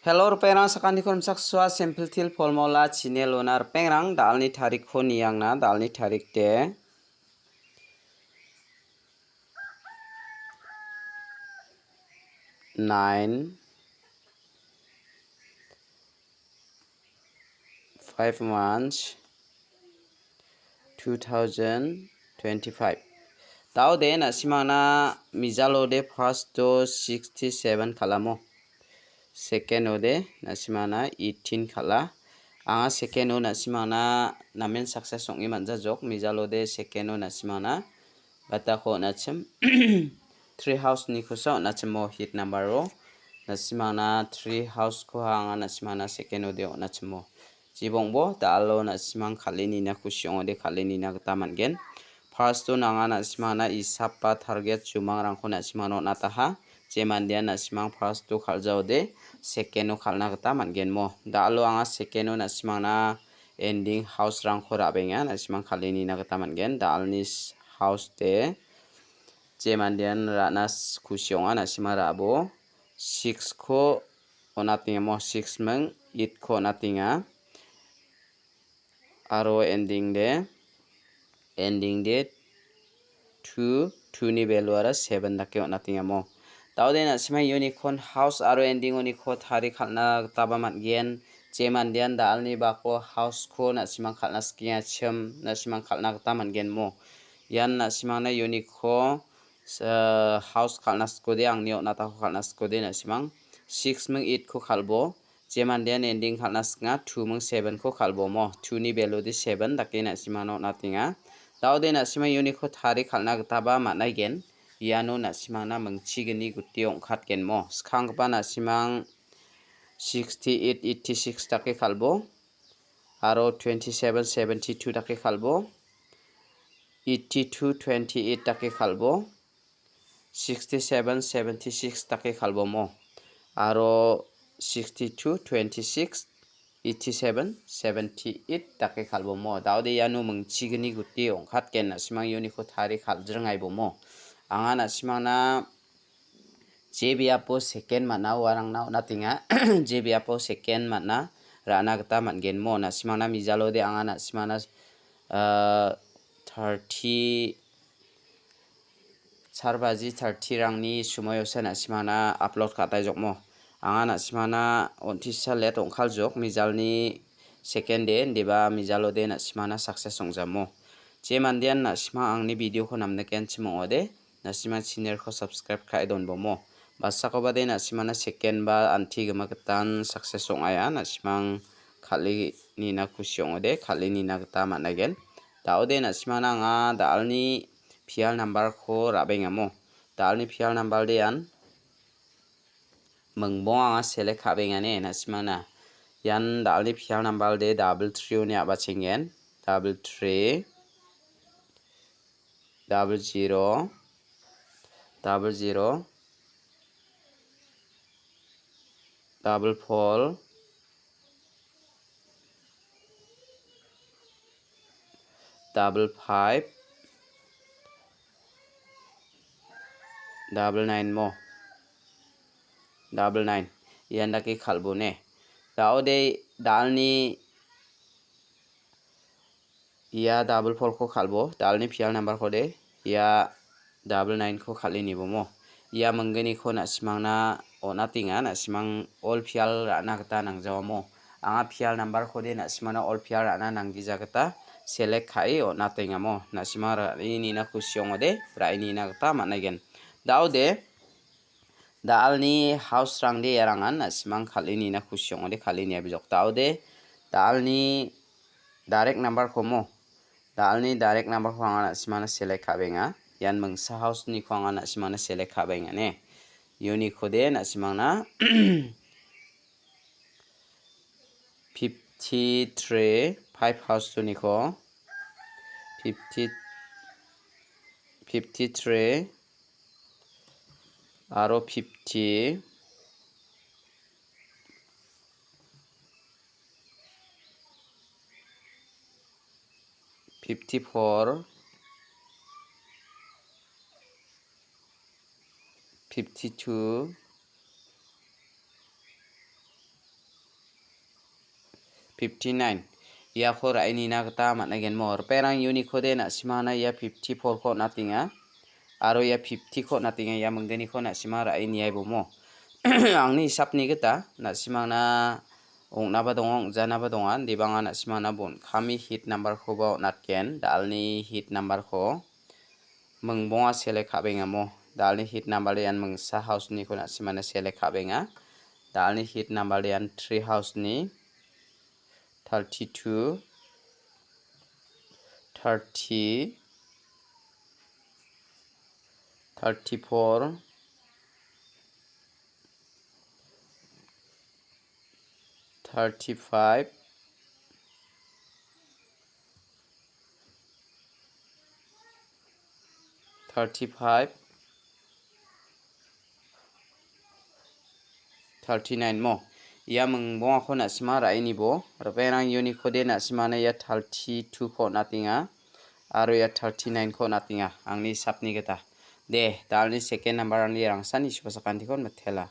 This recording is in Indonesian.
Hello rupengrang sakandi kon sakswa simple til polmola channel onar pengrang dalni tarik khoni yangna dalni tarik te 5 March 2025 tau de na simana mijalo de first to 67 kalamo second ode nasimana 18 khala anga second o nasimana namen success songi manja jok mijalo de second o nasimana bata ko nachem 3 house ni khosa nachemo hit number ro nasimana 3 house ko anga nasimana second ode nachemo jibongbo dalo nasimang khalini na khusyong ode khalini na gata mangen first to nanga nasimana isapa target jumang rangko nasimano nataha jemandia nasimang first to khaljaude second o khalna gata mangen mo dalo anga second o nasimana ending house rang khora benga nasimang khalini na gata mangen dalni house te jemandian ranas khusyonga nasima rabo 6 ko onatinga mo 6 meng 8 ko onatinga aro ending de 2 ni value ara 7 dake onatinga mo taude nasima unicorn house aro ending oni kho thari khalna taba mangen jemandian dalni bako house ko nasima khalna skia chem nasima khalna ta mangen mo yan nasima na unicorn house khalna skode angni onata khalna skode nasimang 6 meng 8 ko khalbo jemandian ending khalna sknga 2 meng 7 ko khalbo mo 2 ni value de 7 dake nasima no natinga taude nasima unicorn thari khalna taba managen iano nasimangna mengchigini guti ongkhatgen mo skhangpa nasimang 68 86 dake khalbo aro 27 72 dake khalbo 82 28 dake khalbo 67 76 dake khalbo mo aro 62 26 87 78 dake khalbo mo daude iano mengchigini guti ongkhatgen nasimang unicorn thari khaljrngai bo mo anga nasimangna jebiapo second mana warangna natinga jebiapo second mana rana gata mangen mo nasimangna mijalo de anga nasimangna 30 sarbaji 30 rangni sumoyosa nasimangna upload khatai jokmo anga nasimangna ontisa let ongkhal jok mijalni second day deba mijalo de nasimangna success ongjamo jemandian nasima angni video ko namna ken chimo ode nasima channel ko subscribe khai don bomo basako bade nasima na second ba anti gama gatan success ongaya nasimang khali ni na khusyong ode khali ni na gata managen daude nasima na nga dalni pial number ko rabengamo dalni pial number de an mengbong anga select khabengane nasima na yan dalni pial number de 3 ni abachengen 3 00 00 4 5 9 mo 9 yan dake khalbo ne daude dalni ya 4 ko khalbo dalni pial number ko de ya 9 ko khalini bomo ya mangani ko nasimangna onatinga nasimang all pial rana gata nangjawamo anga pial number ko de nasimangna all pial rana nanggi jagata select khai onatinga mo nasimar ini na khusyong ode raini na gata managen daude dalni house rangde yarangan nasimang khalini na khusyong ode khalini abjok daude dalni direct number ko mo dalni direct number ko anga nasimangna select khabenga yan mengsa house ni ko anga nasimangna select khabenga ne unique khode nasimangna 53 5 house to ni ko 53 aro 50 54 52 59 ia ko rai ni na kata mat again more perang unit ko de na simana ia 54 ko natinga aro ia 50 ko natinga ia mengdeni ko na sima rai ni ai bomo angni hisap ni kata na simana ong na ba dong ong jana ba dongan dibanga na simana bon kami hit number ko ba natken dalni hit number ko mengbonga select khabenga mo dalni hit number yan mengsa house ni ko na simana select khabenga dalni hit number yan 3 house ni 32 30 34 35 39 mo ia mengbonga ko na sima rai ni bo repenang unit ko de na simana ya 32 ko natinga aro ya 39 ko natinga angni sapni kata de dalni second number ni rangsan ispasakan tikon methela